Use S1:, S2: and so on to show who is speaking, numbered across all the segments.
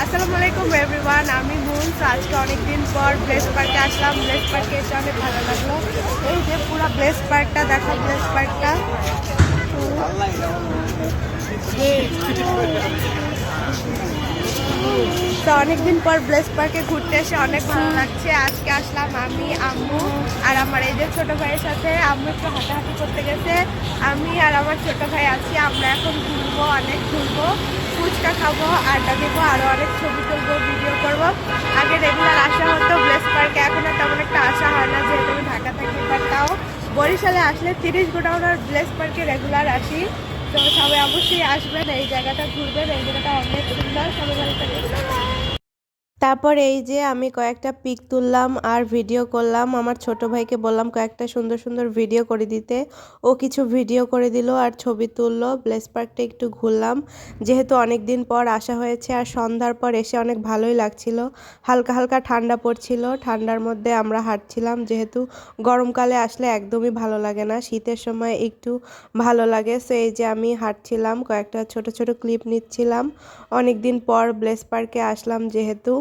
S1: আসসালামু আলাইকুম এভরিওয়ান, আমি মুন। তো আজকে অনেকদিন পর ব্লেস পার্কে আসলাম। ব্লেস পার্কে এসে অনেক ভালো লাগলো। এই যে পুরো ব্লেস পার্কটা দেখো, ব্লেস পার্কটা। তো অনেকদিন পর ব্লেস পার্কে ঘুরতে এসে অনেক ভালো লাগছে। আজকে আসলাম আমি, আম্মু আর আমার এই যে ছোটো ভাইয়ের সাথে। আম্মু একটু হাঁটাহাঁটি করতে গেছে, আমি আর আমার ছোটো ভাই আছি। আমরা এখন ঘুরবো, অনেক ঘুরবো, ফুচকা খাবো, আড্ডা দেবো, আরও অনেক ছবি তুলবো, ভিডিও করবো। আগে রেগুলার আসা হতো ব্লেস পার্কে, এখন আর তেমন একটা আসা হয় না, যেহেতু আমি ঢাকা থাকি। বাট তাও বরিশালে আসলে 30 ঘন্টা ব্লেস পার্কে রেগুলার আসি। তো সবাই অবশ্যই আসবেন, এই জায়গাটা ঘুরবেন, এই জায়গাটা অনেক সুন্দর। সবাই ভালো থাকবেন। তারপর এই যে আমি কয়েকটা পিক তুললাম আর ভিডিও করলাম। আমার ছোট ভাইকে বললাম কয়েকটা সুন্দর সুন্দর ভিডিও করে দিতে, ও কিছু ভিডিও করে দিল আর ছবি তুললো। ব্লেস পার্কটা একটু ঘুরলাম, যেহেতু অনেক দিন পর আসা হয়েছে আর সন্ধ্যার পর এসে অনেক ভালোই লাগছিল। হালকা হালকা ঠান্ডা পড়ছিল, ঠান্ডার মধ্যে আমরা হাঁটছিলাম, যেহেতু গরমকালে আসলে একদমই ভালো লাগে না, শীতের সময় একটু ভালো লাগে। সো এই যে আমি হাঁটছিলাম, কয়েকটা ছোট ছোট ক্লিপ নিচ্ছিলাম। অনেক দিন পর ব্লেস পার্কে আসলাম, যেহেতু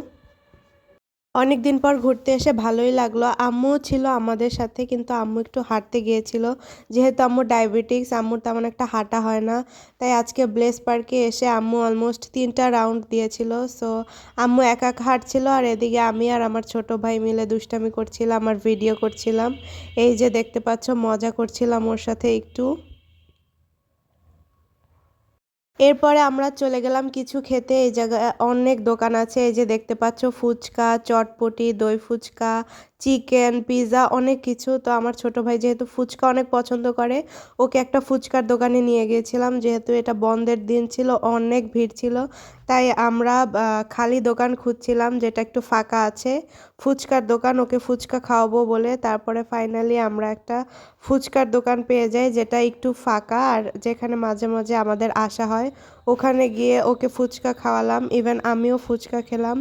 S1: অনেক দিন পর ঘুরতে এসে ভালোই লাগলো। আম্মুও ছিল আমাদের সাথে, কিন্তু আম্মু একটু হাঁটতে গিয়েছিল, যেহেতু আম্মুর ডায়াবেটিক্স, আম্মুর তেমন একটা হাঁটা হয় না। তাই আজকে ব্লেস পার্কে এসে আম্মু অলমোস্ট 3টা রাউন্ড দিয়েছিল। সো আম্মু একা একা হাঁটছিল আর এদিকে আমি আর আমার ছোট ভাই মিলে দুষ্টামি করছিলাম আর ভিডিও করছিলাম। এই যে দেখতে পাচ্ছ, মজা করছিলাম ওর সাথে একটু। এরপরে আমরা চলে গেলাম কিছু খেতে। এই জায়গায় অনেক দোকান আছে, এই যে দেখতে পাচ্ছ, ফুচকা, চটপটি, দই ফুচকা, চিকেন, পিৎজা, অনেক কিছু। তো আমার ছোট ভাই যেহেতু ফুচকা অনেক পছন্দ করে, ওকে একটা ফুচকার দোকানে নিয়ে গিয়েছিলাম, যেহেতু এটা বন্ধের দিন ছিল, অনেক ভিড় ছিল। তাই আমরা খালি দোকান খুঁজছিলাম যেটা একটু ফাঁকা আছে, ফুচকার দোকান, ওকে ফুচকা খাওয়াবো বলে। তারপরে ফাইনালি আমরা একটা ফুচকার দোকান পেয়ে যাই, যেটা একটু ফাঁকা আর যেখানে মাঝে মাঝে আমাদের আসা হয়। ওখানে গিয়ে ওকে ফুচকা খাওয়ালাম, ইভেন আমিও ফুচকা খেলাম।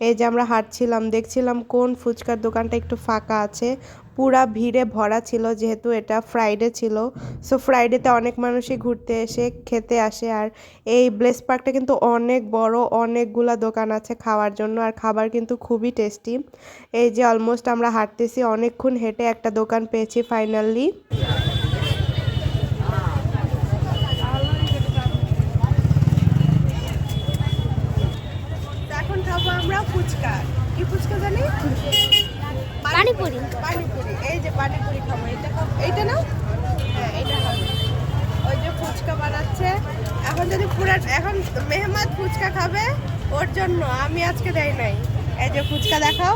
S1: এই যে আমরা হাঁটছিলাম, দেখছিলাম কোন ফুচকার দোকানটা একটু ফাঁকা আছে। পুরা ভিড়ে ভরা ছিল, যেহেতু এটা ফ্রাইডে ছিল। সো ফ্রাইডেতে অনেক মানুষই ঘুরতে এসে খেতে আসে। আর এই ব্লেস পার্কটা কিন্তু অনেক বড়, অনেকগুলা দোকান আছে খাওয়ার জন্য, আর খাবার কিন্তু খুবই টেস্টি। এই যে অলমোস্ট আমরা হাঁটতেছি, অনেকক্ষণ হেঁটে একটা দোকান পেয়েছি ফাইনালি। এখন খাবো আমরা ফুচকা। কি ফুচকা জানি?
S2: পানিপুরি।
S1: পানিপুরি। এই যে পানিপুরি খাবো, এটা খাবো, এইটা না? হ্যাঁ, এইটা খাবো। ওই যে ফুচকা বানাচ্ছে এখন। যদি এখন মেহমাদ ফুচকা খাবে, ওর জন্য আমি আজকে দেই নাই। এই যে ফুচকা দেখাও।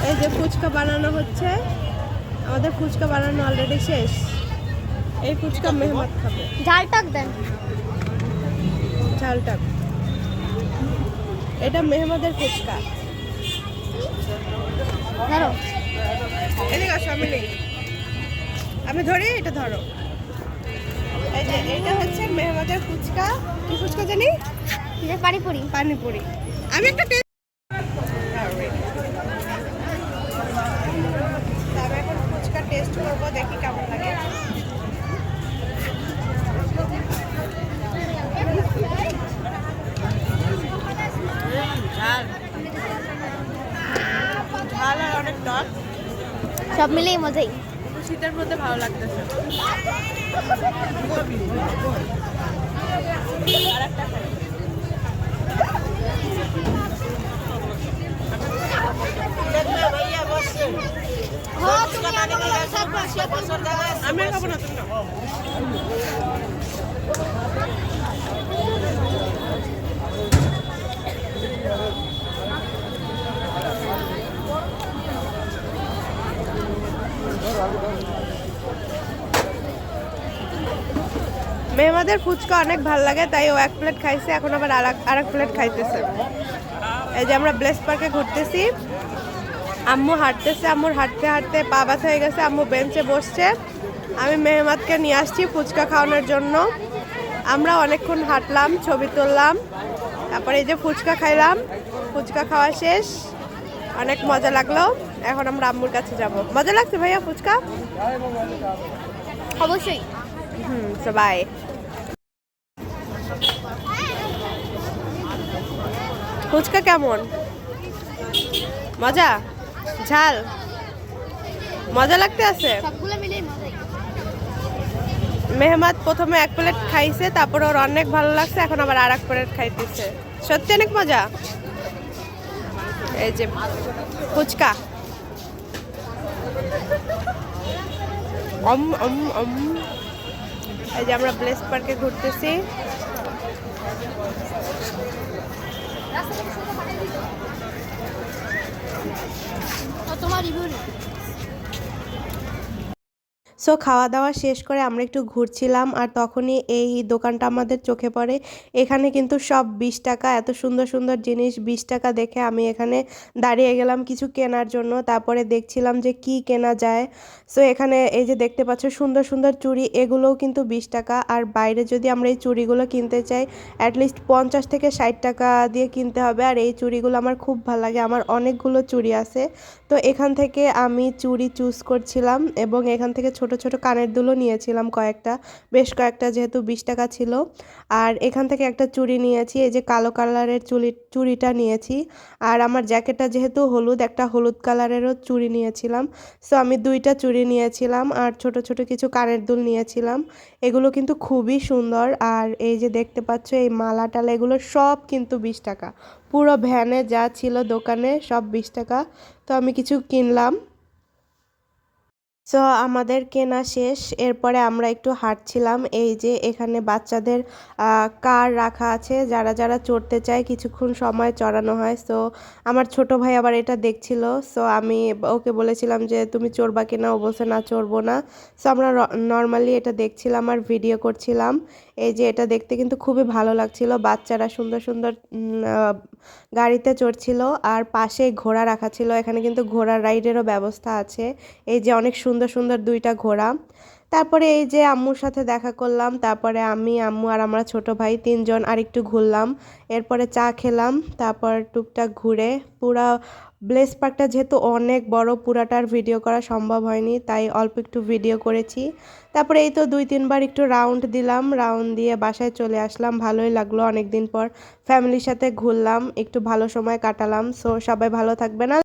S1: এই যে ফুচকা বানানো হচ্ছে, আমাদের ফুচকা বানানো অলরেডি শেষ। এই ফুচকা মেহমাদ খাবে।
S2: ঝাল টক দেন।
S1: ঝালটা, এটা মেহমাদের ফুচকা।
S2: ধরো,
S1: এদিকে আসো, আমি নেই, আমি ধরি, এটা ধরো। এই যে এটা হচ্ছে মেহমাদের ফুচকা। কি ফুচকা জানি?
S2: পানিপুরি।
S1: পানিপুরি। আমি একটা আমি এখন ফুচকা টেস্ট করবো, দেখি কেমন লাগে। ঝাল আর অনেক টক,
S2: সব মিলেই মজাই।
S1: শীতের মধ্যে ভালো লাগতেছে। আর একটা খাই। আমি আর খাবো না, তুমি নাও। মেহমাদের ফুচকা অনেক ভালো লাগে, তাই ও 1 প্লেট খাইছে, এখন আবার আরেক প্লেট খাইতেছে। এই যে আমরা ব্লেস পার্কে ঘুরতেছি, আম্মু হাঁটতেছে, আম্মুর হাঁটতে হাঁটতে পা ব্যথা হয়ে গেছে, আম্মু বেঞ্চে বসছে। আমি মেহমাদকে নিয়ে আসছি ফুচকা খাওয়ানোর জন্য। আমরা অনেকক্ষণ হাঁটলাম, ছবি তুললাম, তারপরে এই যে ফুচকা খাইলাম। ফুচকা খাওয়া শেষ, অনেক মজা লাগলো। এখন আমরা আম্মুর কাছে যাব। মজা লাগছে ভাইয়া ফুচকা?
S2: অবশ্যই।
S1: So by. ফুচকা কেমন? মজা? ঝাল? মজা লাগতে আছে?
S2: সবগুলো মিলেই মজাই।
S1: মেহমাদ প্রথমে 1 প্লেট খাইছে, তারপর ওর অনেক ভালো লাগছে, এখন আবার আর 1 প্লেট খাইতেছে। সত্যি অনেক মজা। এই যে ফুচকা। এই যে আমরা ব্লেস পার্কে ঘুরতেছি।
S2: তোমার রিভিউ।
S1: সো খাওয়া দাওয়া শেষ করে আমরা একটু ঘুরছিলাম, আর তখনই এই দোকানটা আমাদের চোখে পড়ে। এখানে কিন্তু সব 20 টাকা, এত সুন্দর সুন্দর জিনিস 20 টাকা দেখে আমি এখানে দাঁড়িয়ে গেলাম কিছু কেনার জন্য। তারপরে দেখছিলাম যে কি কেনা যায়। সো এখানে এই যে দেখতে পাচ্ছ সুন্দর সুন্দর চুড়ি, এগুলোও কিন্তু 20 টাকা। আর বাইরে যদি আমরা এই চুড়িগুলো কিনতে চাই অ্যাটলিস্ট 50 থেকে 60 টাকা দিয়ে কিনতে হবে। আর এই চুড়িগুলো আমার খুব ভালো লাগে, আমার অনেকগুলো চুড়ি আছে। তো এখান থেকে আমি চুড়ি চুজ করছিলাম, এবং এখান থেকে ছোট ছোট কানের দুলও নিয়েছিলাম কয়েকটা, বেশ কয়েকটা, যেহেতু 20 টাকা ছিল। আর এখান থেকে একটা চুড়ি নিয়েছি, এই যে কালো কালারের চুড়িটা নিয়েছি। আর আমার জ্যাকেটটা যেহেতু হলুদ, একটা হলুদ কালারেরও চুড়ি নিয়েছিলাম। সো আমি 2টা চুড়ি নিয়েছিলাম, আর ছোট ছোট কিছু কানের দুল নিয়েছিলাম। এগুলো কিন্তু খুবই সুন্দর। আর এই যে দেখতে পাচ্ছ এই মালা টালা, এগুলো সব কিন্তু 20 টাকা। পুরো ভ্যানে যা ছিল দোকানে সব 20 টাকা। তো আমি কিছু কিনলাম। সো আমাদের কেনা শেষ, এরপরে আমরা একটু হাঁটছিলাম। এই যে এখানে বাচ্চাদের কার রাখা আছে, যারা যারা চড়তে চায় কিছুক্ষণ সময় চড়ানো হয়। সো আমার ছোট ভাই আবার এটা দেখছিল। সো আমি ওকে বলেছিলাম যে তুমি চড়বা কিনা, ও বলছে না চড়বো না। সো আমরা নর্মালি এটা দেখছিলাম আর ভিডিও করছিলাম। এই যে এটা দেখতে কিন্তু খুবই ভালো লাগছিল, বাচ্চারা সুন্দর সুন্দর গাড়িতে চড়ছিল। আর পাশে ঘোড়া রাখা ছিল, এখানে কিন্তু ঘোড়ার রাইডেরও ব্যবস্থা আছে। এই যে অনেক সুন্দর সুন্দর 2টা ঘোড়া। তারপরে এই যে আম্মুর সাথে দেখা করলাম, তারপরে আমি, আম্মু আর আমরা ছোট ভাই 3জন আর একটু ঘুরলাম। এরপরে চা খেলাম, তারপর টুকটাক ঘুরে পুরা ব্লেস পার্কটা যেহেতু অনেক বড়, পুরাটার ভিডিও করা সম্ভব হয়নি, তাই অল্প একটু ভিডিও করেছি। তারপরে এই তো 2-3 বার একটু রাউন্ড দিলাম, রাউন্ড দিয়ে বাসায় চলে আসলাম। ভালোই লাগলো, অনেক দিন পর ফ্যামিলির সাথে ঘুরলাম, একটু ভালো সময় কাটালাম। সো সবাই ভালো থাকবে না।